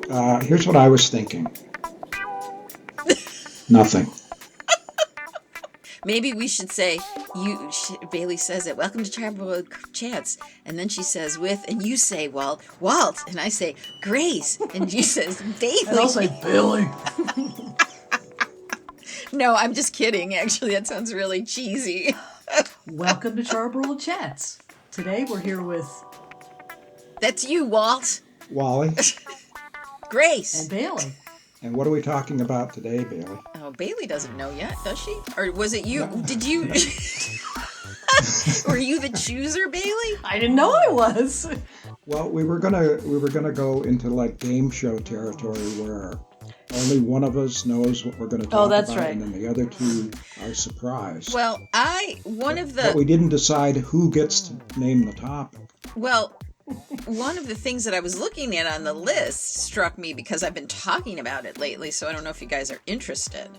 Here's what I was thinking. Nothing. Maybe we should say, Bailey says it, welcome to Charbroiled Chats. And then she says and you say, well, Walt. And I say, Grace. And you says, Bailey. And I'll say, Bailey. No, I'm just kidding. Actually, that sounds really cheesy. Welcome to Charbroiled Chats. Today we're here with... That's you, Walt. Wally. Grace. And Bailey. And what are we talking about today, Bailey? Oh, Bailey doesn't know yet, does she? Or was it you? No. Did you? Were you the chooser, Bailey? I didn't know I was. Well, we were gonna go into like game show territory where only one of us knows what we're going to talk that's about, right. and then the other two are surprised. Well, But we didn't decide who gets to name the topic. Well, one of the things that I was looking at on the list struck me because I've been talking about it lately, so I don't know if you guys are interested.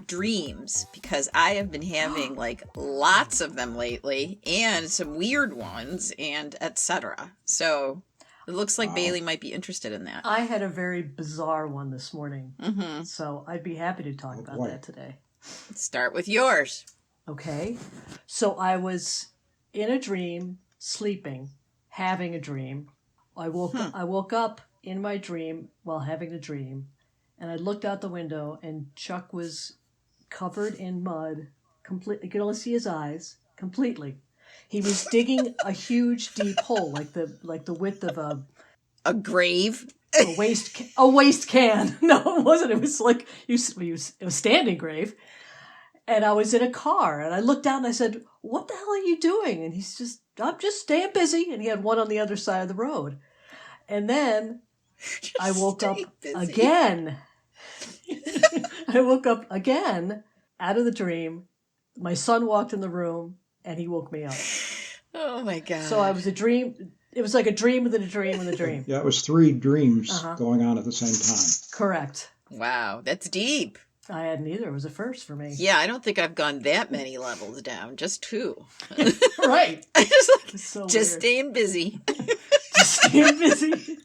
Dreams, because I have been having like lots of them lately, and some weird ones, and etc. So it looks like Bailey might be interested in that. I had a very bizarre one this morning, so I'd be happy to talk about that today. Let's start with yours. Okay, so I was in a dream, sleeping, having a dream. I woke up in my dream while having the dream, and I looked out the window, and Chuck was covered in mud. Completely, you could only see his eyes completely. He was digging a huge, deep hole, like the width of a grave, a waste can. No, it wasn't. It was like it was a standing grave. And I was in a car, and I looked down and I said, "What the hell are you doing?" And I'm just staying busy. And he had one on the other side of the road. And then I woke up again. I woke up again out of the dream. My son walked in the room, and he woke me up. Oh my God. So I was a dream. It was like a dream within a dream within a dream. Yeah, it was 3 dreams going on at the same time. Correct. Wow, that's deep. I hadn't either. It was a first for me. Yeah, I don't think I've gone that many levels down. Just 2. Right. Just staying busy. Just staying busy.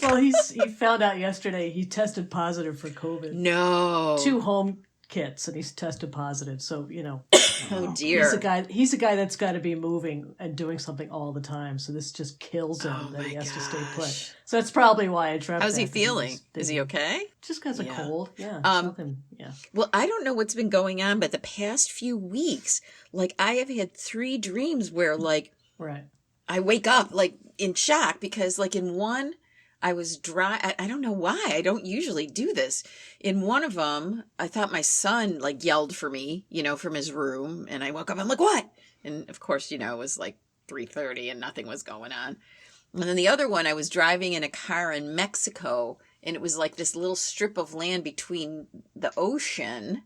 Well, he found out yesterday he tested positive for COVID. No. 2 home kits, and he's tested positive. So, oh dear. He's a guy that's got to be moving and doing something all the time. So this just kills him that he has to stay put. So that's probably why I dreamt. How's he feeling? Is he okay? Just got a cold. Yeah. Nothing. Yeah. Well, I don't know what's been going on, but the past few weeks, like I have had 3 dreams where like I wake up like in shock because like in one I was dry. I don't know why. I don't usually do this. In one of them, I thought my son like yelled for me, from his room. And I woke up. I'm like, what? And of course, it was like 3:30 and nothing was going on. And then the other one, I was driving in a car in Mexico. And it was like this little strip of land between the ocean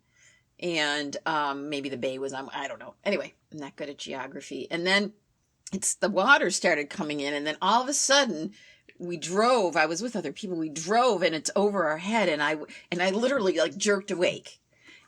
and maybe the bay was on. I don't know. Anyway, I'm not good at geography. And then the water started coming in. And then all of a sudden, we drove. I was with other people. We drove, and it's over our head, and I literally like jerked awake.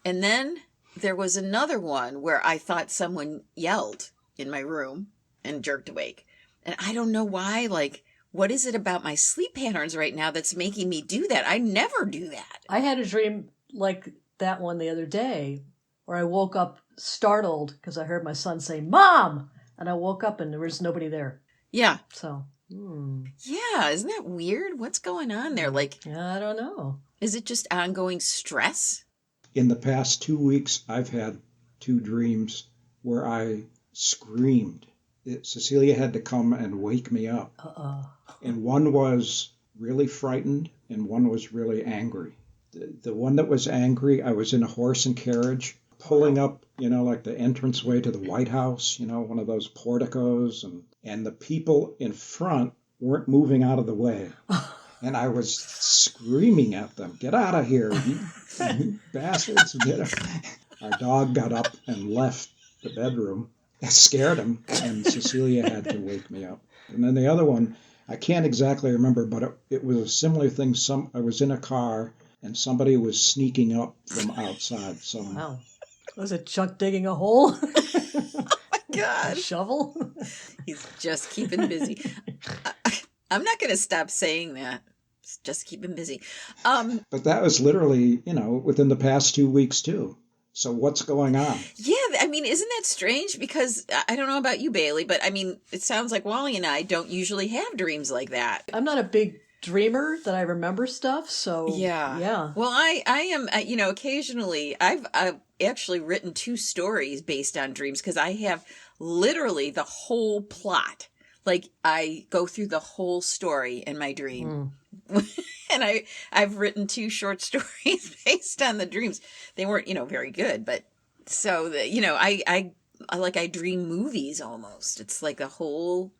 And then there was another one where I thought someone yelled in my room and jerked awake. And I don't know why. Like, what is it about my sleep patterns right now that's making me do that? I never do that. I had a dream like that one the other day, where I woke up startled because I heard my son say "Mom," and I woke up and there was nobody there. Yeah. So. Yeah, isn't that weird? What's going on there? Like, I don't know. Is it just ongoing stress? In the past 2 weeks, I've had 2 dreams where I screamed. Cecilia had to come and wake me up. And one was really frightened, and one was really angry. The one that was angry, I was in a horse and carriage, pulling up, like the entranceway to the White House, one of those porticos, and the people in front weren't moving out of the way. And I was screaming at them, "Get out of here, you bastards, get out." Our dog got up and left the bedroom. I scared him, and Cecilia had to wake me up. And then the other one, I can't exactly remember, but it was a similar thing. I was in a car, and somebody was sneaking up from outside. Wow. Was it Chuck digging a hole? God. A shovel? He's just keeping busy. I'm not going to stop saying that. Just keep him busy. But that was literally, within the past 2 weeks too. So what's going on? Yeah, I mean, isn't that strange? Because I don't know about you, Bailey, but I mean, it sounds like Wally and I don't usually have dreams like that. I'm not a big dreamer that I remember stuff, so yeah. Well, I am, occasionally I've actually written 2 stories based on dreams because I have literally the whole plot. Like I go through the whole story in my dream. And I've written 2 short stories based on the dreams. They weren't, very good, but so I dream movies almost. It's like the whole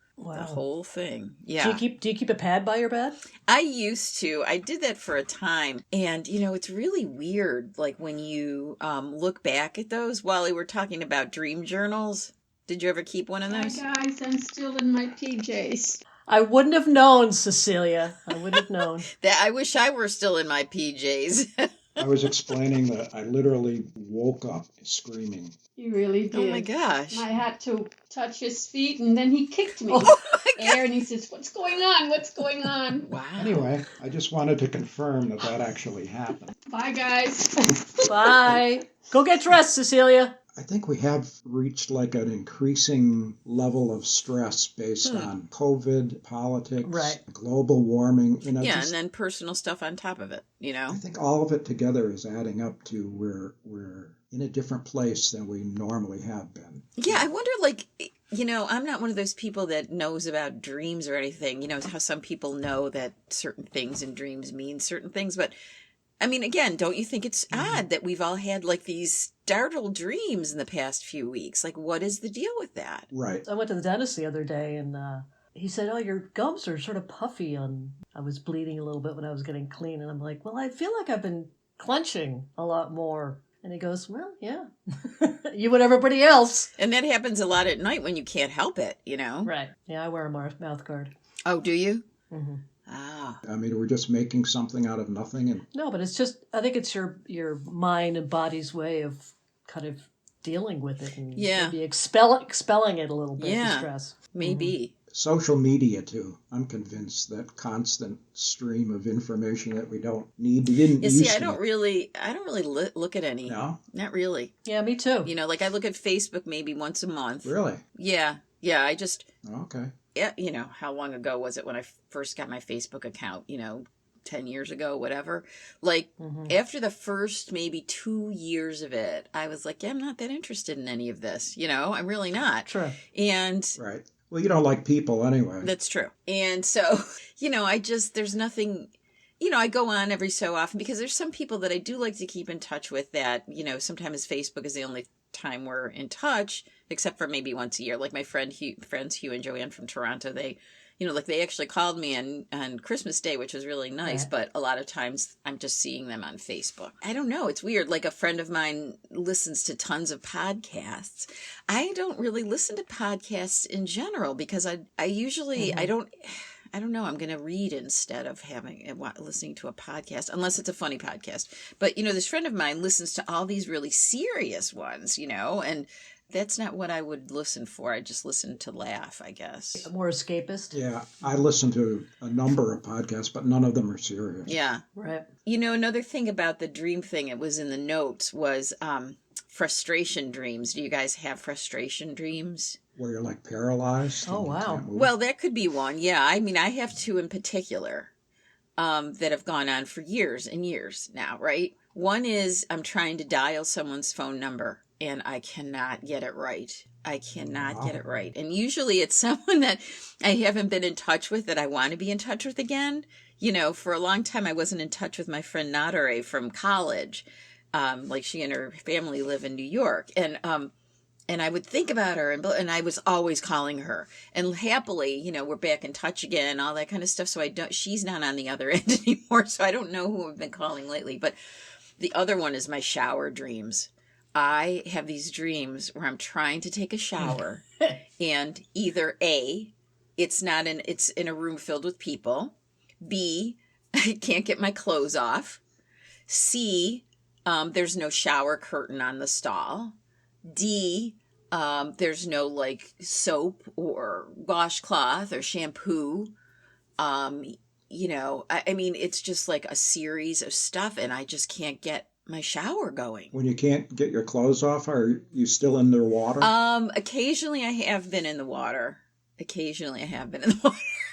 thing. Yeah. Do you keep a pad by your bed? I used to. I did that for a time. And, it's really weird. Like when you look back at those, Wally, we're talking about dream journals. Did you ever keep one of those? Hi guys, I'm still in my PJs. I wouldn't have known, Cecilia. I wouldn't have known. I wish I were still in my PJs. I was explaining that I literally woke up screaming. He really did. Oh my gosh. I had to touch his feet and then he kicked me. And he says, what's going on? What's going on? Wow. Anyway, I just wanted to confirm that actually happened. Bye guys. Bye. Go get dressed, Cecilia. I think we have reached like an increasing level of stress based on COVID, politics, global warming. And then personal stuff on top of it, I think all of it together is adding up to we're in a different place than we normally have been. Yeah, I wonder, I'm not one of those people that knows about dreams or anything. How some people know that certain things in dreams mean certain things, but I mean, again, don't you think it's odd that we've all had like these startled dreams in the past few weeks? Like, what is the deal with that? Right. I went to the dentist the other day and he said, oh, your gums are sort of puffy. I was bleeding a little bit when I was getting clean. And I'm like, well, I feel like I've been clenching a lot more. And he goes, well, yeah, you and everybody else. And that happens a lot at night when you can't help it, Right. Yeah, I wear a mouth guard. Oh, do you? Mm-hmm. Ah. I mean, we're just making something out of nothing. No, but it's just, I think it's your mind and body's way of kind of dealing with it and maybe expelling it a little bit, the stress. Maybe. Mm-hmm. Social media, too. I'm convinced that constant stream of information that we don't need. I don't really look at any. No? Not really. Yeah, me too. Like I look at Facebook maybe once a month. Really? Yeah. Yeah, I just... Okay. Yeah, how long ago was it when I first got my Facebook account? 10 years ago, whatever. Like, after the first maybe 2 years of it, I was like, yeah, I'm not that interested in any of this. I'm really not. True. And... Right. Well, you don't like people anyway. That's true. And so, there's nothing... I go on every so often because there's some people that I do like to keep in touch with that, sometimes Facebook is the only time we're in touch, except for maybe once a year. Like my friends Hugh and Joanne from Toronto, they actually called me on Christmas Day, which was really nice, but a lot of times I'm just seeing them on Facebook. I don't know. It's weird. Like a friend of mine listens to tons of podcasts. I don't really listen to podcasts in general because I usually, I don't know. I'm going to read instead of listening to a podcast, unless it's a funny podcast. But, this friend of mine listens to all these really serious ones, and that's not what I would listen for. I just listen to laugh, I guess. More escapist? Yeah, I listen to a number of podcasts, but none of them are serious. Yeah. Right. Another thing about the dream thing, it was in the notes, was frustration dreams. Do you guys have frustration dreams? Where you're like paralyzed. Oh, wow. Well, that could be one. Yeah. I mean, I have 2 in particular that have gone on for years and years now, right? One is I'm trying to dial someone's phone number and I cannot get it right. I cannot get it right. And usually it's someone that I haven't been in touch with that I want to be in touch with again. For a long time I wasn't in touch with my friend Nadare from college. Like she and her family live in New York. And I would think about her, and I was always calling her. And happily, we're back in touch again, all that kind of stuff. So she's not on the other end anymore, so I don't know who I've been calling lately. But the other one is my shower dreams. I have these dreams where I'm trying to take a shower, and either A, it's in a room filled with people. B, I can't get my clothes off. C, there's no shower curtain on the stall. D, there's no like soap or washcloth or shampoo. I mean, it's just like a series of stuff, and I just can't get my shower going. When you can't get your clothes off, are you still in the water? Occasionally I have been in the water.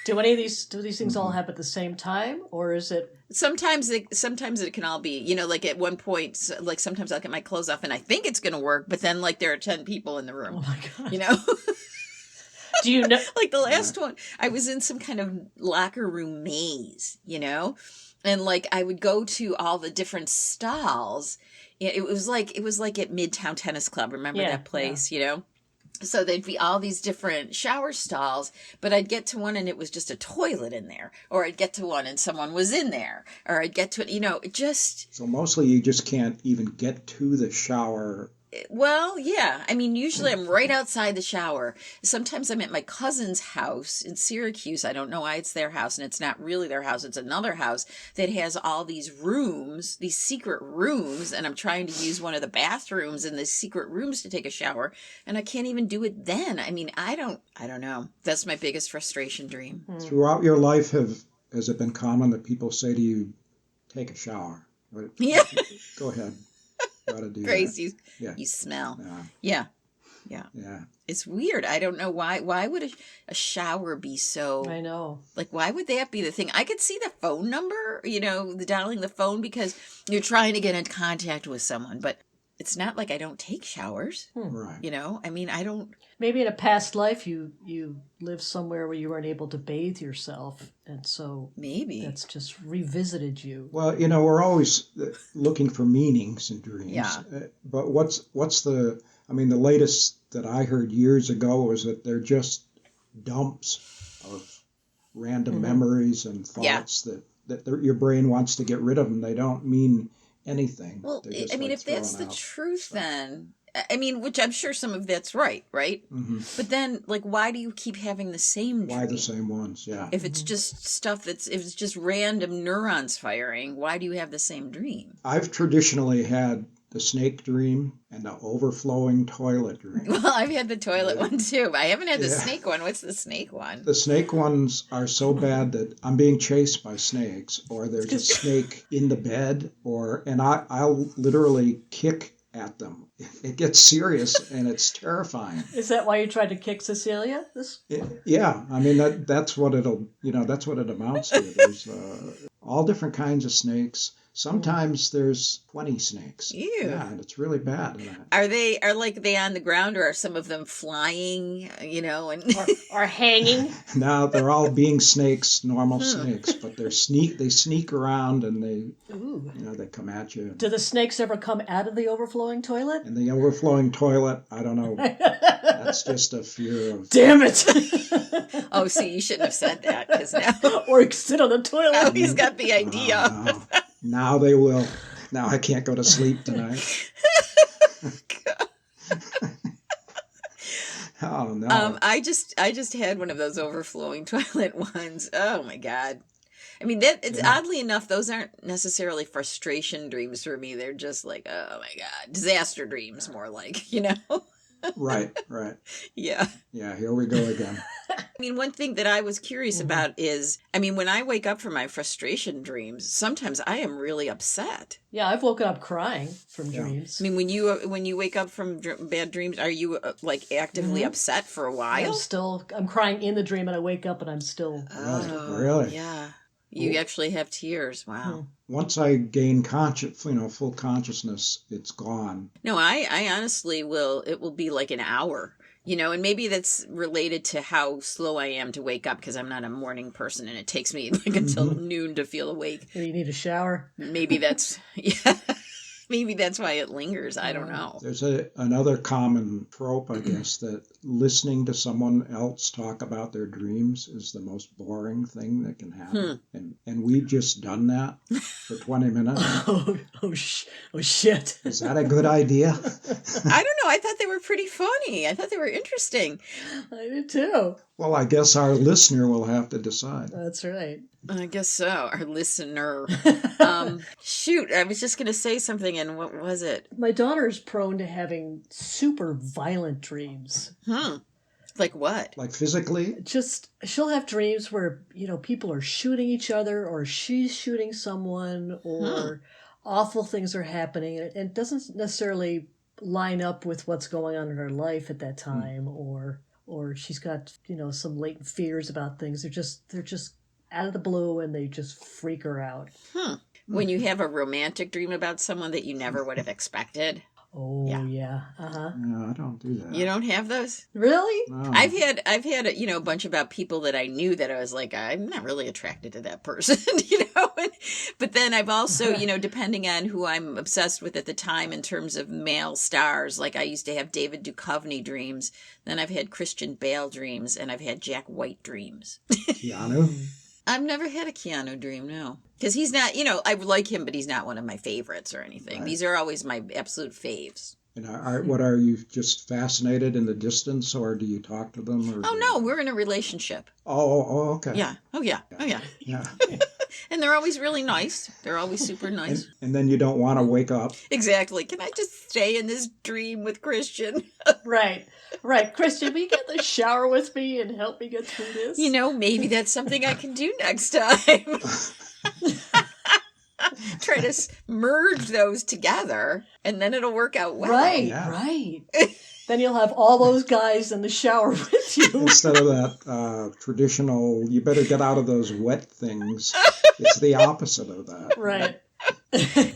Do any of these things all happen at the same time, or is it? Sometimes it can all be, like at one point, like sometimes I'll get my clothes off and I think it's going to work, but then like there are 10 people in the room. Oh my God. Do you know? Like the last one, I was in some kind of locker room maze, and like I would go to all the different stalls. It was like at Midtown Tennis Club. Remember that place, So there'd be all these different shower stalls, but I'd get to one and it was just a toilet in there, or I'd get to one and someone was in there, or I'd get to it, it just... So mostly you just can't even get to the shower. Well, yeah. I mean, usually I'm right outside the shower. Sometimes I'm at my cousin's house in Syracuse. I don't know why it's their house, and it's not really their house. It's another house that has all these rooms, these secret rooms, and I'm trying to use one of the bathrooms in the secret rooms to take a shower, and I can't even do it then. I mean, I don't know. That's my biggest frustration dream. Throughout your life, has it been common that people say to you, take a shower? Yeah. Go ahead. Gotta do Grace, that. you smell. Yeah. It's weird. I don't know why. Why would a shower be so... I know. Like, why would that be the thing? I could see the phone number, the dialing the phone because you're trying to get in contact with someone, but it's not like I don't take showers. Right. I mean, I don't... Maybe in a past life you lived somewhere where you weren't able to bathe yourself, and so maybe that's just revisited you. Well, we're always looking for meanings in dreams. Yeah. But what's the latest that I heard years ago was that they're just dumps of random memories and thoughts that your brain wants to get rid of them. They don't mean anything. Well, I mean, if that's the truth, then... I mean, which I'm sure some of that's right? Mm-hmm. But then, like, why do you keep having the same dream? Why the same ones, yeah. If it's just stuff if it's just random neurons firing, why do you have the same dream? I've traditionally had the snake dream and the overflowing toilet dream. Well, I've had the toilet one too, but I haven't had the snake one. What's the snake one? The snake ones are so bad that I'm being chased by snakes, or there's a snake in the bed, and I'll literally kick at them. It gets serious and it's terrifying. Is that why you tried to kick Cecilia? Yeah, I mean that's what it amounts to. There's all different kinds of snakes. Sometimes there's 20 snakes. Ew. Yeah, and it's really bad. Are they on the ground, or are some of them flying, and or hanging? No, they're all being snakes, normal snakes, but they sneak around and they come at you. Do the snakes ever come out of the overflowing toilet? And the overflowing toilet, I don't know. That's just a fear of... Damn it! Oh, see, you shouldn't have said that, because now... Or sit on the toilet. Now he's got the idea. No. Now they will. Now I can't go to sleep tonight. Oh no! I just had one of those overflowing toilet ones. Oh my God! I mean, oddly enough, those aren't necessarily frustration dreams for me. They're just like, oh my God, disaster dreams, more like, Right. Yeah. Yeah, here we go again. I mean, one thing that I was curious about is, when I wake up from my frustration dreams, sometimes I am really upset. Yeah, I've woken up crying from dreams. I mean, when you wake up from bad dreams, are you like actively upset for a while? I'm crying in the dream, and I wake up and I'm still... Oh, really? Yeah. You actually have tears. Wow. Once I gain full consciousness, it's gone. No, I honestly will. It will be like an hour, and maybe that's related to how slow I am to wake up, because I'm not a morning person and it takes me like until noon to feel awake. Maybe you need a shower. Maybe that's, yeah. Maybe that's why it lingers. I don't know. There's another common trope, I guess, that listening to someone else talk about their dreams is the most boring thing that can happen. And we've just done that for 20 minutes. Oh, shit. Is that a good idea? I don't know. I thought they were pretty funny. I thought they were interesting. I did too. Well, I guess our listener will have to decide. That's right. I guess so. Our listener. Shoot, I was just going to say something, and what was it? My daughter's prone to having super violent dreams. Like what? Like physically? Just, she'll have dreams where, people are shooting each other, or she's shooting someone, or awful things are happening. And it doesn't necessarily line up with what's going on in her life at that time, or she's got, some latent fears about things. They're just out of the blue, and they just freak her out. When you have a romantic dream about someone that you never would have expected. Oh, yeah. No, I don't do that. You don't have those? Really? No. I've had a bunch about people that I knew that I was like, I'm not really attracted to that person, But then I've also, depending on who I'm obsessed with at the time in terms of male stars, like I used to have David Duchovny dreams, then I've had Christian Bale dreams, and I've had Jack White dreams. Keanu? I've never had a Keanu dream, no. Because he's not, I like him, but he's not one of my favorites or anything. Right. These are always my absolute faves. And what are you, just fascinated in the distance, or do you talk to them? Or Oh, no, we're in a relationship. Oh, okay. Yeah. Oh, yeah. Yeah. And they're always really nice. They're always super nice. And then you don't want to wake up. Exactly. Can I just stay in this dream with Christian? Right. Christian, will you get in the shower with me and help me get through this? Maybe that's something I can do next time. Try to merge those together, and then it'll work out well. Right. Then you'll have all those guys in the shower with you. Instead of that traditional, you better get out of those wet things. It's the opposite of that. Right.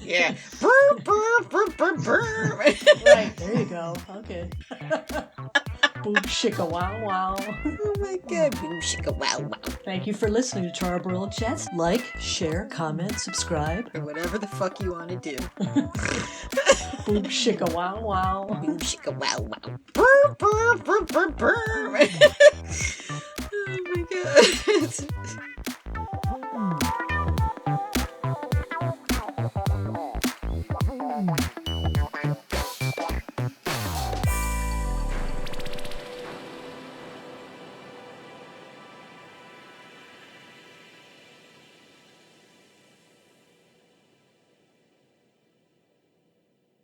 Yeah. Brr, brr, brr, brr, brr. Right, there you go. Okay. Boom shika wow wow. Oh my God. Boom shika wow wow. Thank you for listening to Charbroiled Chats. Like, share, comment, subscribe. Or whatever the fuck you want to do. Boom shika wow wow. Boom shika wow wow. Brr, brr, brr, brr, brr.